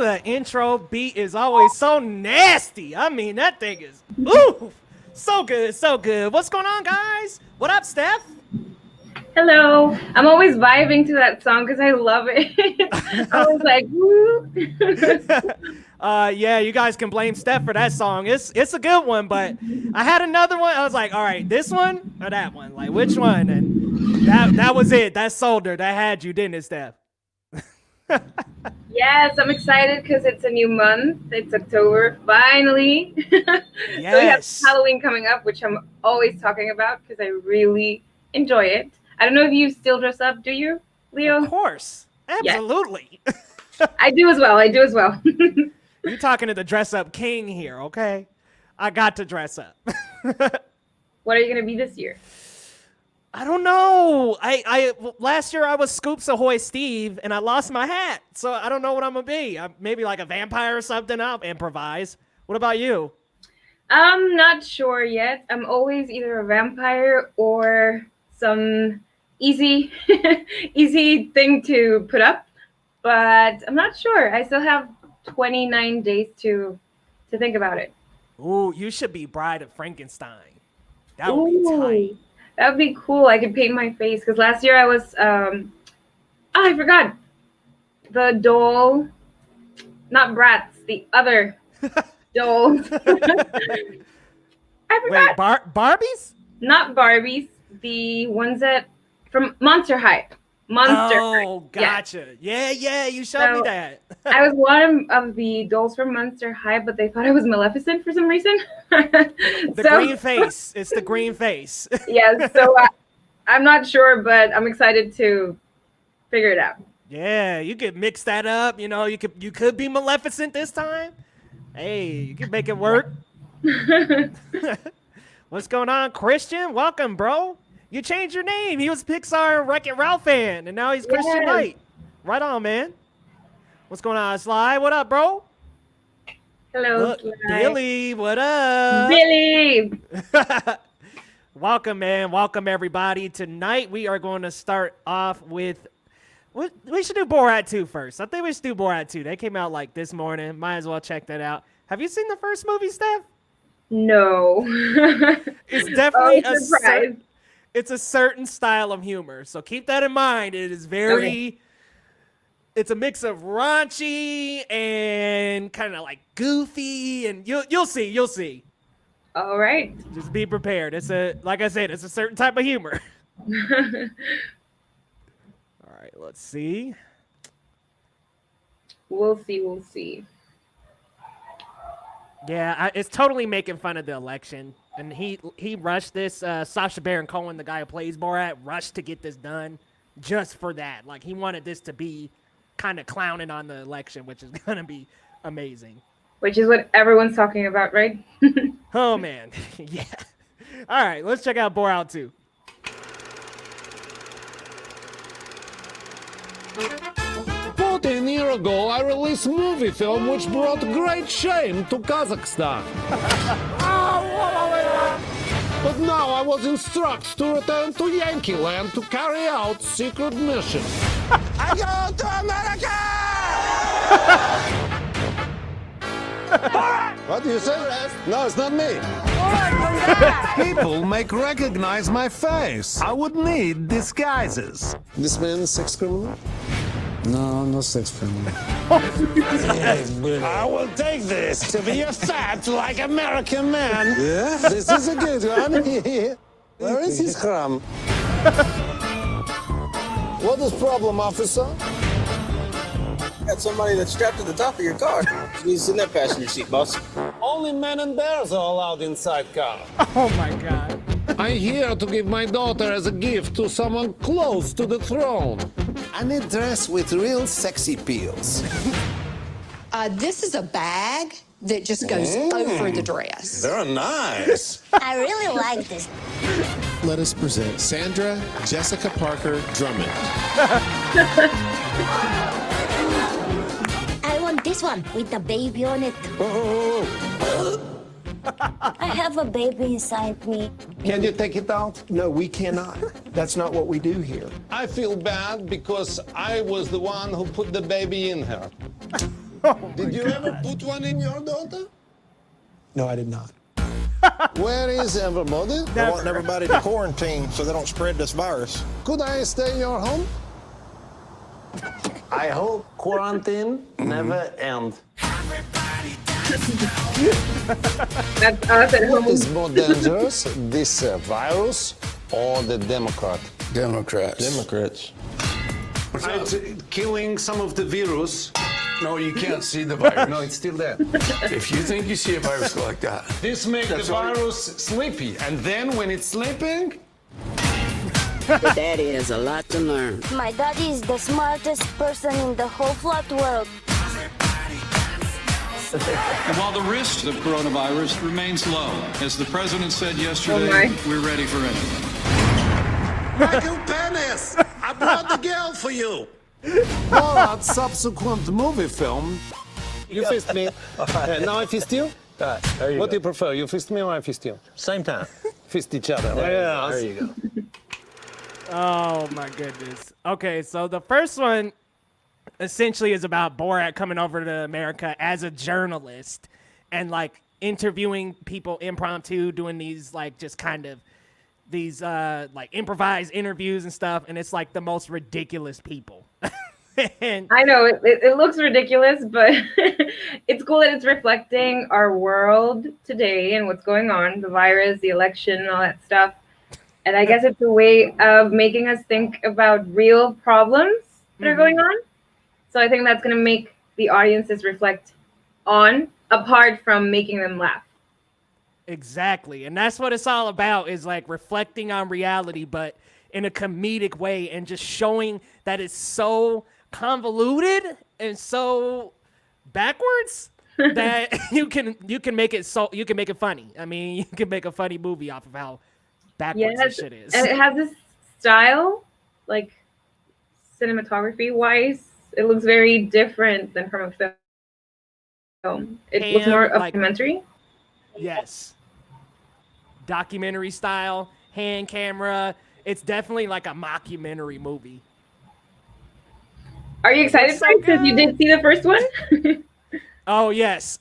The intro beat is always so nasty. I mean, that thing is, ooh, so good, so good. What's going on, guys? What up, Steph? Hello. I'm always vibing to that song because I love it. I was like, woo. Yeah, you guys can blame Steph for that song. It's a good one, but I had another one. I was like, all right, this one or that one? Like, which one? And that was it. That sold her. That had you, didn't it, Steph? Yes, I'm excited because it's a new month. It's October, finally. Yes. So we have Halloween coming up, which I'm always talking about because I really enjoy it. I don't know if you still dress up, do you, Leo? Of course. Absolutely. Yes. I do as well. You're talking to the dress up king here, okay? I got to dress up. What are you going to be this year? I don't know. I last year I was Scoops Ahoy Steve, and I lost my hat, so I don't know what I'm gonna be. Maybe like a vampire or something. I'll improvise. What about you? I'm not sure yet. I'm always either a vampire or some easy, easy thing to put up, but I'm not sure. I still have 29 days to think about it. Ooh, you should be Bride of Frankenstein. That would be tight. That would be cool. I could paint my face because last year I was I forgot the doll, not Bratz, the other doll. I forgot. Wait, Barbies? Not Barbies. The ones that from Monster High. Oh, gotcha. Yeah, you showed me that. I was one of the dolls from Monster High, but they thought I was Maleficent for some reason. The green face. It's the green face. Yeah, so I'm not sure, but I'm excited to figure it out. Yeah, you could mix that up. You know, you could be Maleficent this time. Hey, you can make it work. What's going on, Christian? Welcome, bro. You changed your name. He was Pixar Wreck-It Ralph fan, and now he's Christian Knight. Right on, man. What's going on, Sly? What up, bro? Hello, Sly. Billy, what up? Billy. Welcome, man. Welcome, everybody. Tonight, we are going to start off with... We should do Borat 2 first. I think we should do Borat 2. They came out like this morning. Might as well check that out. Have you seen the first movie, Steph? No. It's definitely a surprise. It's a certain style of humor, so keep that in mind. It is very, okay. It's a mix of raunchy and kind of like goofy, and you'll see. All right. Just be prepared. Like I said, it's a certain type of humor. All right, let's see. We'll see. Yeah, it's totally making fun of the election. And he rushed this. Sacha Baron Cohen, the guy who plays Borat, rushed to get this done just for that. Like, he wanted this to be kind of clowning on the election, which is going to be amazing. Which is what everyone's talking about, right? Oh, man. Yeah. All right, let's check out Borat 2. 14 years ago, I released a movie film which brought great shame to Kazakhstan. But now I was instructed to return to Yankee Land to carry out secret mission. I go to America! What do you say? No, it's not me. People may recognize my face. I would need disguises. This man is sex criminal? No sex criminal. I will take this to be a fat like American man. Yeah, this is a good one. Where is his crumb? What is problem, officer? Got somebody that's strapped to the top of your car. You need to sit in that passenger seat, boss. Only men and bears are allowed inside car. Oh my God. I'm here to give my daughter as a gift to someone close to the throne. I need dress with real sexy peels. This is a bag that just goes over the dress. They're nice. I really like this. Let us present Sandra Jessica Parker Drummond. I want this one with the baby on it. I have a baby inside me. Can you take it out? No, we cannot. That's not what we do here. I feel bad because I was the one who put the baby in her. Did you ever put one in your daughter? No, I did not. Where is everybody? They want everybody to quarantine so they don't spread this virus. Could I stay in your home? I hope quarantine never ends. That's us at What home. is more dangerous, this virus or the Democrat? Democrats. It's killing some of the virus. No, you can't see the virus. No, it's still there. If you think you see a virus like that, This makes the virus sleepy, and then when it's sleeping, Daddy has a lot to learn. My daddy is the smartest person in the whole flat world. While the risk of coronavirus remains low, as the president said yesterday, we're ready for anything. Michael Penis, I brought the girl for you. Borat's subsequent movie film. You fist me. Now I fist you? There you What go. do you prefer? You fist me or I fist you? Same time. Fist each other. There you go. Oh my goodness. Okay, so the first one essentially is about Borat coming over to America as a journalist and like interviewing people impromptu, doing these like just kind of these like improvised interviews and stuff, and it's like the most ridiculous people. And I know it looks ridiculous, but it's cool that it's reflecting our world today and what's going on, the virus, the election, and all that stuff. And I guess it's a way of making us think about real problems that are going on. So I think that's going to make the audiences reflect on, apart from making them laugh. exactly. And that's what it's all about, is like reflecting on reality, but in a comedic way, and just showing that it's so convoluted and so backwards that you can make it funny. I mean, you can make a funny movie off of how backwards this shit is. And it has this style, like cinematography wise, it looks very different than from a film. It looks more of a documentary. Yes. Documentary style, hand camera. It's definitely like a mockumentary movie. Are you excited for it? Because you did see the first one? Oh, yes.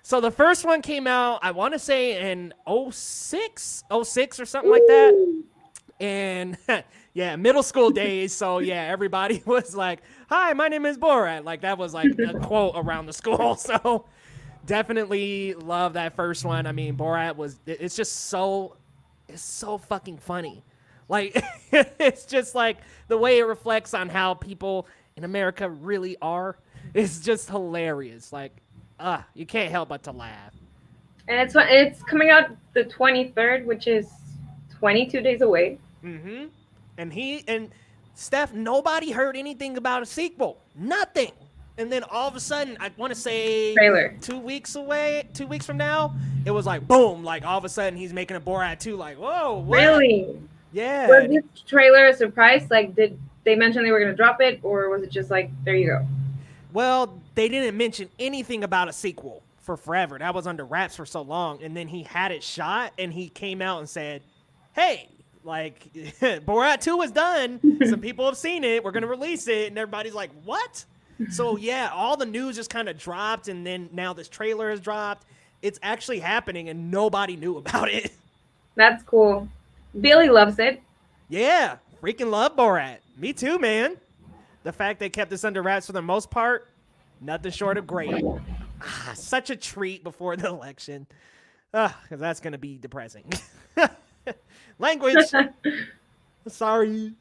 So the first one came out, I want to say in 06 or something like that. And yeah, middle school days. So yeah, everybody was like, "Hi, my name is Borat." Like that was like a quote around the school. So definitely love that first one. I mean, Borat it's so fucking funny. Like it's just like the way it reflects on how people in America really are. It's just hilarious. Like, you can't help but to laugh. And it's coming out the 23rd, which is 22 days away. Mm-hmm. And Steph, nobody heard anything about a sequel. Nothing. And then all of a sudden, I want to say Trailer. 2 weeks from now, it was like, boom, like all of a sudden he's making a Borat 2, like, whoa, what? Really? Yeah. Was this trailer a surprise? Like, did they mention they were going to drop it, or was it just like, there you go? Well, they didn't mention anything about a sequel for forever. That was under wraps for so long. And then he had it shot, and he came out and said, hey, like, Borat 2 is done. Some people have seen it. We're going to release it. And everybody's like, what? So, yeah, all the news just kind of dropped, and then now this trailer has dropped. It's actually happening, and nobody knew about it. That's cool. Billy loves it. Yeah, freaking love Borat. Me too, man. The fact they kept this under wraps for the most part, nothing short of great. Such a treat before the election. Because that's going to be depressing. Language. Sorry.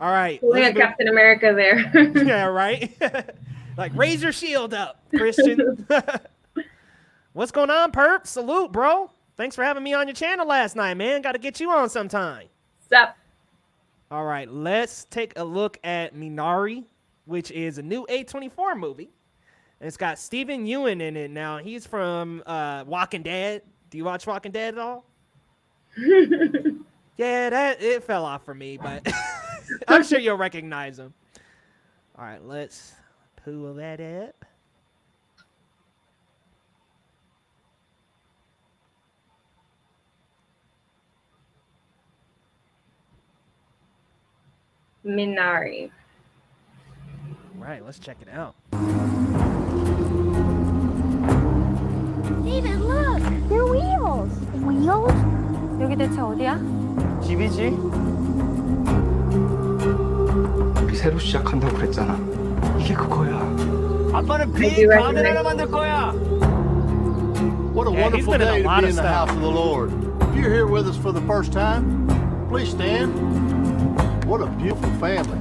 All right. Pulling a Captain America there. Yeah, right? Like, raise your shield up, Christian. What's going on, Perp? Salute, bro. Thanks for having me on your channel last night, man. Got to get you on sometime. Sup? All right, let's take a look at Minari, which is a new A24 movie. And it's got Steven Yeun in it now. He's from Walking Dead. Do you watch Walking Dead at all? Yeah, it fell off for me, but I'm sure you'll recognize him. All right, let's pull that up. Minari. right, let's check it out. David, look! They're wheels! Wheels? 여기 대체 어디야? 집이지. 우리 새로 시작한다고 그랬잖아. 이게 그거야. 아빠는 비행 가면 하나 만들 거야. What a Yeah, he's wonderful been in a day to lot be of in the stuff. house of the Lord. If you're here with us for the first time, please stand. What a beautiful family.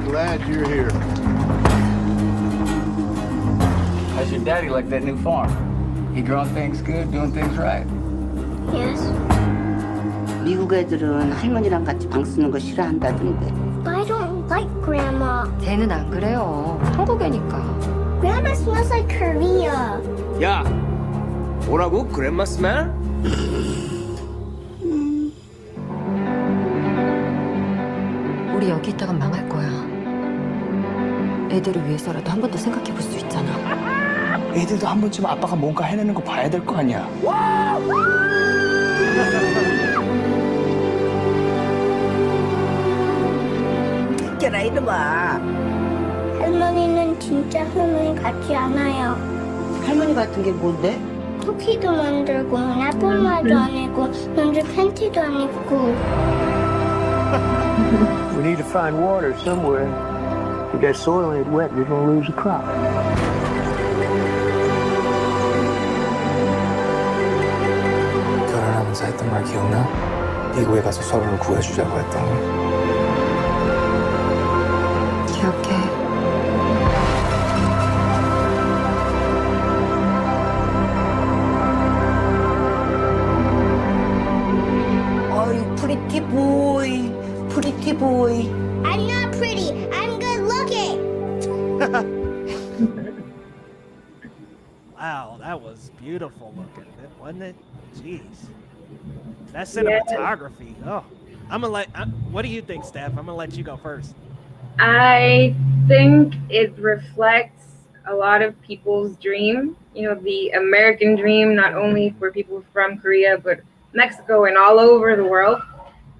Glad you're here. How's your daddy like that new farm? He growing things good, doing things right? Yes. 미국 애들은 할머니랑 같이 방 쓰는 거 싫어한다던데. But I don't like Grandma. 쟤는 안 그래요. 한국애니까. Grandma smells like Korea. 야, 뭐라고? 그랜마 스멜? 우리 여기 있다가 망할 거야. 애들을 위해서라도 한 번 더 생각해 볼 수 있잖아. 애들도 한 번쯤 아빠가 뭔가 해내는 거 봐야 될 거 아니야. 깨라 이놈아. 할머니는 진짜 할머니 같지 않아요. 할머니 같은 게 뭔데? 쿠키도 만들고 나폴마도 안 입고 남자 팬티도 안 입고. We need to find water somewhere. If that soil ain't wet, you're gonna lose a crop. 결혼하면서 했던 말 기억나? 미국에 가서 서로를 구해주자고 했던 거. 기억해. 어이, 프리티 보이, 프리티 보이. I'm not pretty. I'm good looking. Wow, that was beautiful looking, wasn't it? Jeez. That cinematography. Oh, what do you think, Steph? I'm gonna let you go first. I think it reflects a lot of people's dream, the American dream, not only for people from Korea, but Mexico and all over the world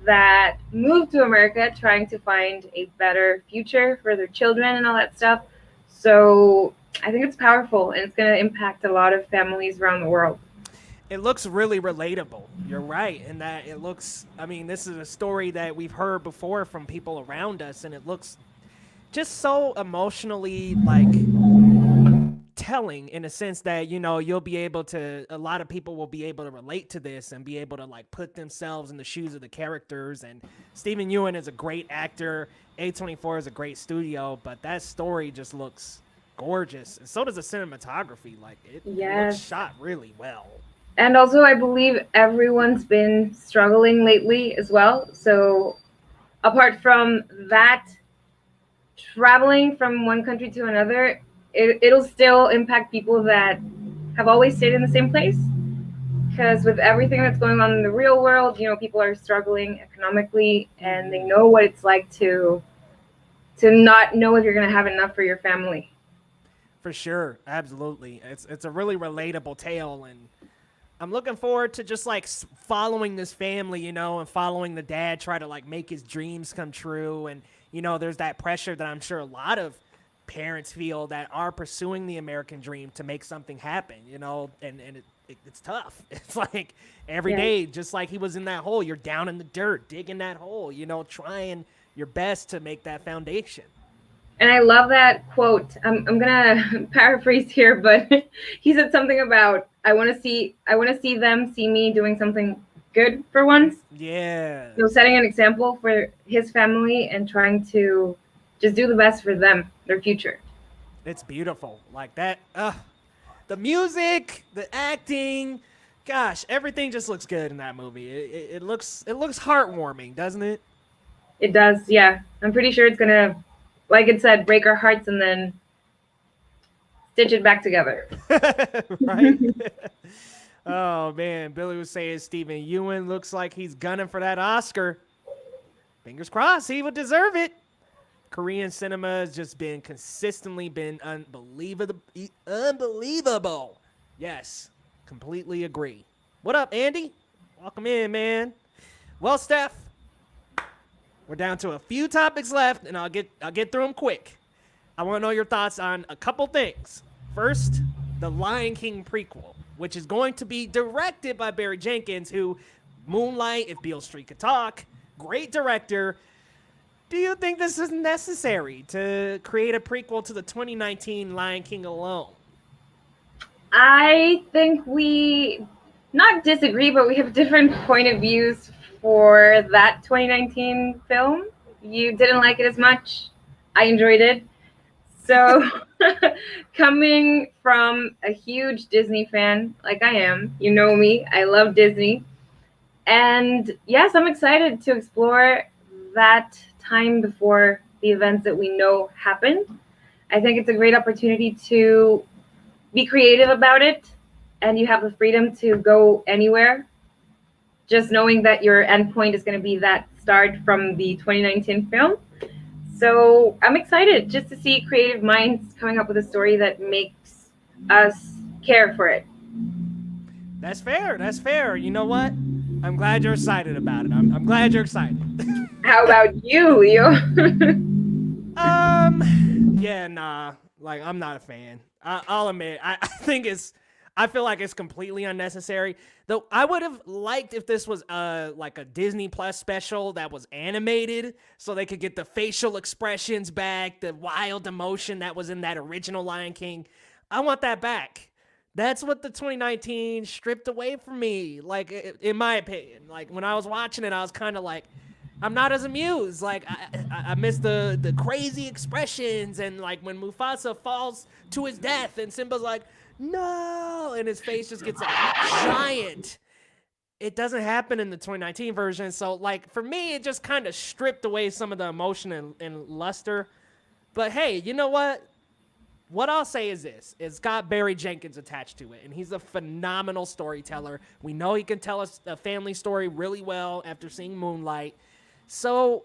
that moved to America trying to find a better future for their children and all that stuff. So I think it's powerful and it's going to impact a lot of families around the world. It looks really relatable. You're right. And that it looks, this is a story that we've heard before from people around us, and it looks just so emotionally telling in a sense that, you'll be able to, a lot of people will be able to relate to this and be able to put themselves in the shoes of the characters. And Stephen Ewan is a great actor. A24 is a great studio, but that story just looks gorgeous. And so does the cinematography. It looks shot really well. And also, I believe everyone's been struggling lately as well. So apart from that, traveling from one country to another, it'll still impact people that have always stayed in the same place. Because with everything that's going on in the real world, people are struggling economically, and they know what it's like to not know if you're going to have enough for your family. For sure. Absolutely. It's a really relatable tale, and I'm looking forward to just following this family, and following the dad try to make his dreams come true. And, there's that pressure that I'm sure a lot of parents feel that are pursuing the American dream to make something happen, and it's tough. It's every day, just like he was in that hole, you're down in the dirt, digging that hole, trying your best to make that foundation. And I love that quote. I'm gonna paraphrase here, but he said something about I want to see them see me doing something good for once. Yeah. So setting an example for his family and trying to just do the best for them, their future. It's beautiful. That. The music, the acting, gosh, everything just looks good in that movie. It looks heartwarming, doesn't it? It does, yeah. I'm pretty sure it's gonna, like it said, break our hearts and then stitch it back together. Right? Oh, man. Billy was saying Stephen Ewan looks like he's gunning for that Oscar. Fingers crossed, he would deserve it. Korean cinema has just consistently been unbelievable. Yes, completely agree. What up, Andy? Welcome in, man. Well, Steph, we're down to a few topics left, and I'll get through them quick. I want to know your thoughts on a couple things. First, the Lion King prequel, which is going to be directed by Barry Jenkins, who Moonlight, if Beale Street could talk, great director. Do you think this is necessary to create a prequel to the 2019 Lion King alone? I think we not disagree, but we have different point of views for that 2019 film. You didn't like it as much. I enjoyed it. So coming from a huge Disney fan, like I am, you know me, I love Disney. And yes, I'm excited to explore that time before the events that we know happened. I think it's a great opportunity to be creative about it, and you have the freedom to go anywhere, just knowing that your endpoint is going to be that start from the 2019 film. So I'm excited just to see creative minds coming up with a story that makes us care for it. That's fair. That's fair. You know what? I'm glad you're excited about it. I'm glad you're excited. How about you, Leo? Yeah, nah. Like, I'm not a fan. I'll admit, I feel like it's completely unnecessary. Though I would have liked if this was like a Disney Plus special that was animated, so they could get the facial expressions back, the wild emotion that was in that original Lion King. I want that back. That's what the 2019 stripped away from me. Like, in my opinion, like when I was watching it, I was kind of like, I'm not as amused. Like, I miss the crazy expressions, and like when Mufasa falls to his death and Simba's like, no, and his face just gets giant. It doesn't happen in the 2019 version. So like for me, it just kind of stripped away some of the emotion and luster. But hey, you know what? What I'll say is this. It's got Barry Jenkins attached to it, and he's a phenomenal storyteller. We know he can tell us a family story really well after seeing Moonlight. So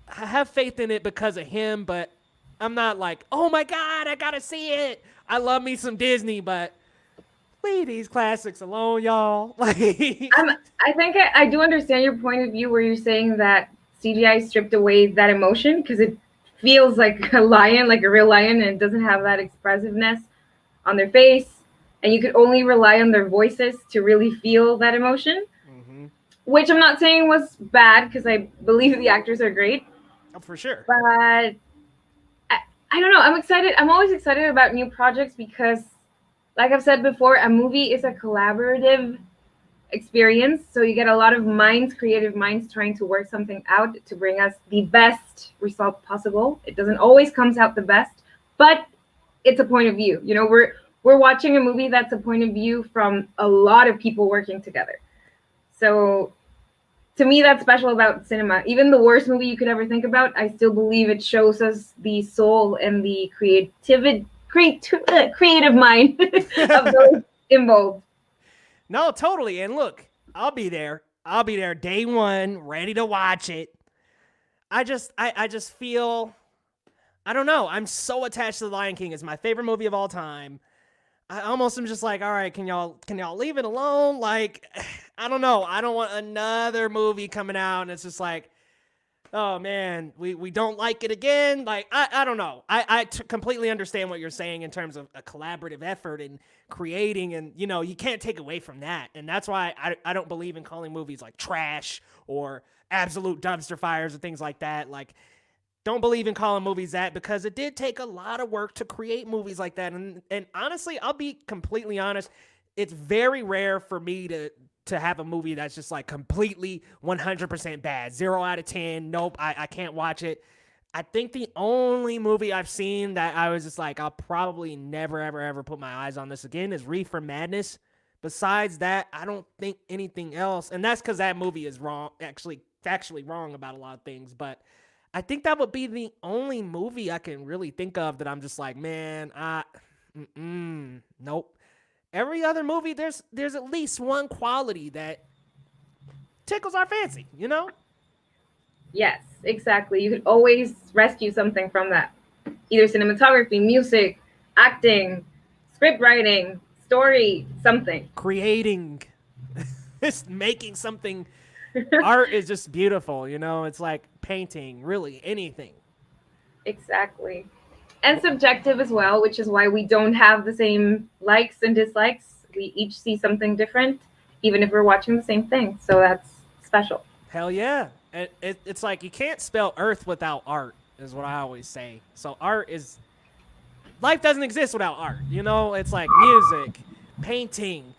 I have faith in it because of him, but I'm not like, oh my God, I gotta see it. I love me some Disney, but leave these classics alone, y'all. Like, I think I do understand your point of view where you're saying that CGI stripped away that emotion because it feels like a lion, like a real lion, and it doesn't have that expressiveness on their face. And you could only rely on their voices to really feel that emotion, which I'm not saying was bad because I believe the actors are great. Oh, for sure. But I don't know. I'm excited. I'm always excited about new projects because, like I've said before, a movie is a collaborative experience. So you get a lot of minds, creative minds, trying to work something out to bring us the best result possible. It doesn't always comes out the best, but it's a point of view. You know, we're watching a movie that's a point of view from a lot of people working together. So to me, that's special about cinema. Even the worst movie you could ever think about, I still believe it shows us the soul and the creative mind of those involved. No, totally. And look, I'll be there. I'll be there day one, ready to watch it. I just feel, I don't know. I'm so attached to The Lion King. It's my favorite movie of all time. I almost am just like, all right, can y'all leave it alone? Like, I don't know. I don't want another movie coming out and it's just like, oh man, we don't like it again. Like, I don't know. I completely understand what you're saying in terms of a collaborative effort and creating, and you know, you can't take away from that. And that's why I don't believe in calling movies like trash or absolute dumpster fires or things like that. Like, don't believe in calling movies that, because it did take a lot of work to create movies like that. And honestly, I'll be completely honest, it's very rare for me to have a movie that's just like completely 100% bad. 0 out of 10. Nope, I can't watch it. I think the only movie I've seen that I was just like, I'll probably never, ever, ever put my eyes on this again is Reefer Madness. Besides that, I don't think anything else. And that's because that movie is wrong, actually factually wrong about a lot of things. But I think that would be the only movie I can really think of that I'm just like, man, nope. Every other movie, there's at least one quality that tickles our fancy, you know? Yes, exactly. You could always rescue something from that. Either cinematography, music, acting, script writing, story, something. Creating, just making something. Art is just beautiful, you know? It's like painting, really, anything. Exactly. and subjective as well, which is why we don't have the same likes and dislikes. We each see something different, even if we're watching the same thing. So that's special. Hell yeah. It's like you can't spell Earth without art, is what I always say. So life doesn't exist without art. You know, it's like music, painting,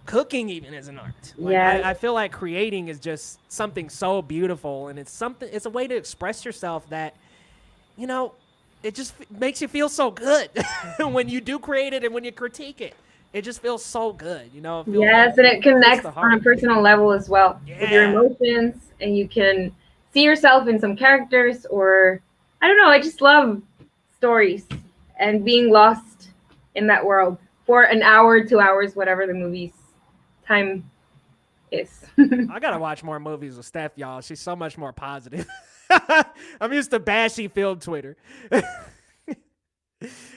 cooking even is an art. Like, Yeah. I feel like creating is just something so beautiful, and it's a way to express yourself that, you know, it just makes you feel so good when you do create it and when you critique it. It just feels so good, you know. Yes, and it connects on a personal level as well with your Yeah. emotions, and you can see yourself in some characters, or I don't know. I just love stories and being lost in that world for an hour, 2 hours, whatever the movie's time is. I gotta watch more movies with Steph, y'all. She's so much more positive. I'm used to bashy film Twitter.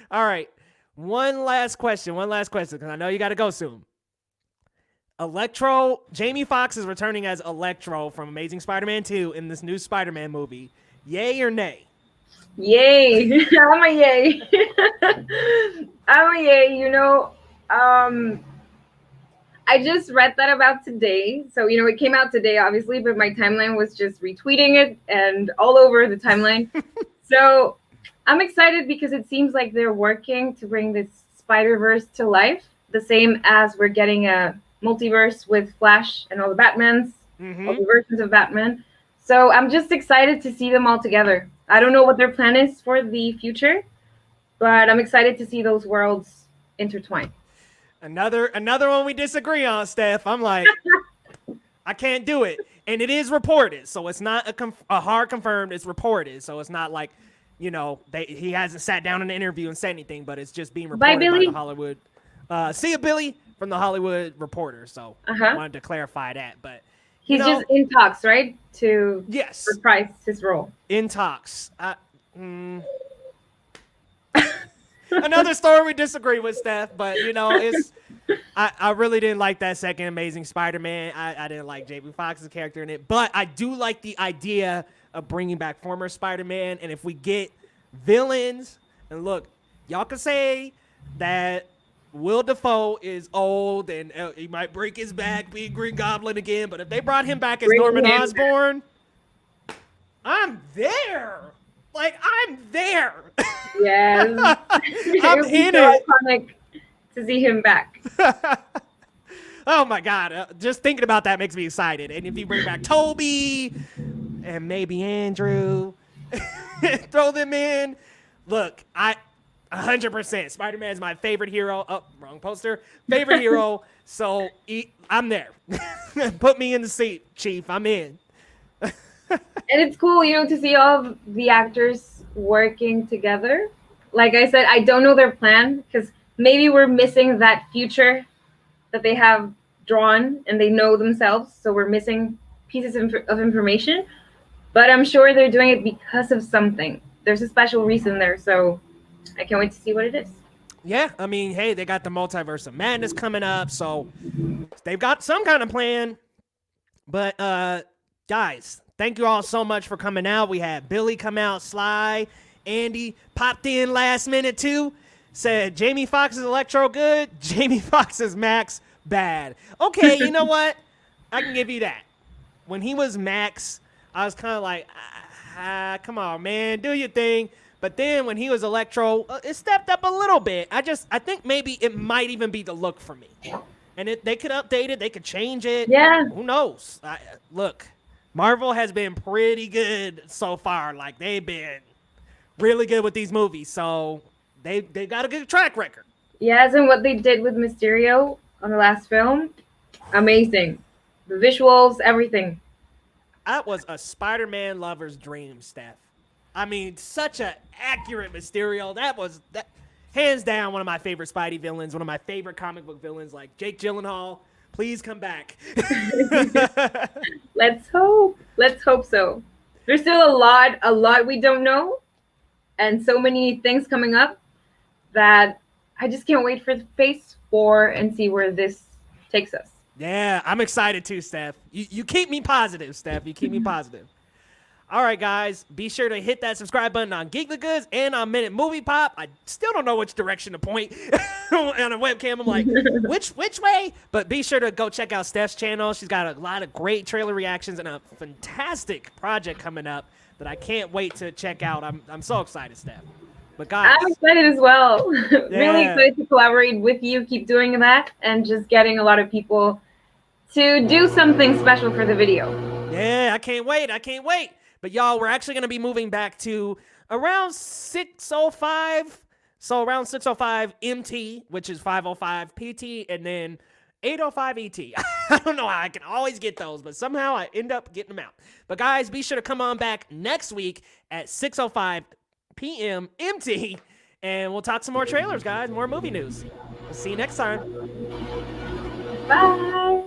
All right. One last question, because I know you got to go soon. Jamie Foxx is returning as Electro from Amazing Spider-Man 2 in this new Spider-Man movie. Yay or nay? Yay. I'm a yay. I'm a yay. You know, I just read that about today. So, you know, it came out today, obviously, but my timeline was just retweeting it and all over the timeline. So I'm excited because it seems like they're working to bring this Spider-Verse to life, the same as we're getting a multiverse with Flash and all the Batmans, all the versions of Batman. So I'm just excited to see them all together. I don't know what their plan is for the future, but I'm excited to see those worlds intertwine. Another one we disagree on, Steph. I'm like, I can't do it. And it is reported, so it's not a hard confirmed. It's reported, so it's not like, you know, he hasn't sat down in an interview and said anything, but it's just being reported by the Hollywood. See ya, Billy, from the Hollywood Reporter. So I wanted to clarify that. But he's just in talks, right? To yes, reprise his role. In talks. Another story we disagree with, Steph, but you know, I really didn't like that second Amazing Spider-Man. I didn't like Jamie Foxx's character in it, but I do like the idea of bringing back former Spider-Man. And if we get villains, and look, y'all can say that Will Dafoe is old and he might break his back being Green Goblin again, but if they brought him back as Norman Osborn, I'm there. Like, I'm there. Yes. I'm in it. Iconic to see him back. Oh my God. Just thinking about that makes me excited. And if you bring back Toby and maybe Andrew, throw them in. Look, 100%. Spider-Man's my favorite hero. Oh, wrong poster. Favorite hero. So I'm there. Put me in the seat, Chief. I'm in. And it's cool, you know, to see all of the actors working together. Like I said, I don't know their plan because maybe we're missing that future that they have drawn and they know themselves. So we're missing pieces of information. But I'm sure they're doing it because of something. There's a special reason there. So I can't wait to see what it is. Yeah, I mean, hey, they got the Multiverse of Madness coming up. So they've got some kind of plan. But, guys, thank you all so much for coming out. We had Billy come out, Sly, Andy popped in last minute too. Said Jamie Foxx's Electro good, Jamie Foxx's Max bad. Okay, you know what? I can give you that. When he was Max, I was kind of like, come on, man, do your thing. But then when he was Electro, it stepped up a little bit. I think maybe it might even be the look for me. And they could update it, they could change it. Yeah. Who knows? Look. Marvel has been pretty good so far. Like, they've been really good with these movies. So they got a good track record. Yes, and what they did with Mysterio on the last film, amazing. The visuals, everything. That was a Spider-Man lover's dream, Steph. I mean, such an accurate Mysterio. That was hands down one of my favorite Spidey villains, one of my favorite comic book villains, like Jake Gyllenhaal. Please come back. Let's hope. Let's hope so. There's still a lot we don't know, and so many things coming up that I just can't wait for Phase 4 and see where this takes us. Yeah, I'm excited too, Steph. You keep me positive, Steph. You keep me positive. All right, guys, be sure to hit that subscribe button on Geek the Goods and on Minute Movie Pop. I still don't know which direction to point on a webcam. I'm like, which way? But be sure to go check out Steph's channel. She's got a lot of great trailer reactions and a fantastic project coming up that I can't wait to check out. I'm so excited, Steph. But guys, I'm excited as well. Really excited to collaborate with you. Keep doing that and just getting a lot of people to do something special for the video. Yeah, I can't wait. I can't wait. But y'all, we're actually going to be moving back to around 6:05. So around 6:05 MT, which is 5:05 PT, and then 8:05 ET. I don't know how I can always get those, but somehow I end up getting them out. But guys, be sure to come on back next week at 6:05 PM MT, and we'll talk some more trailers, guys, more movie news. We'll see you next time. Bye.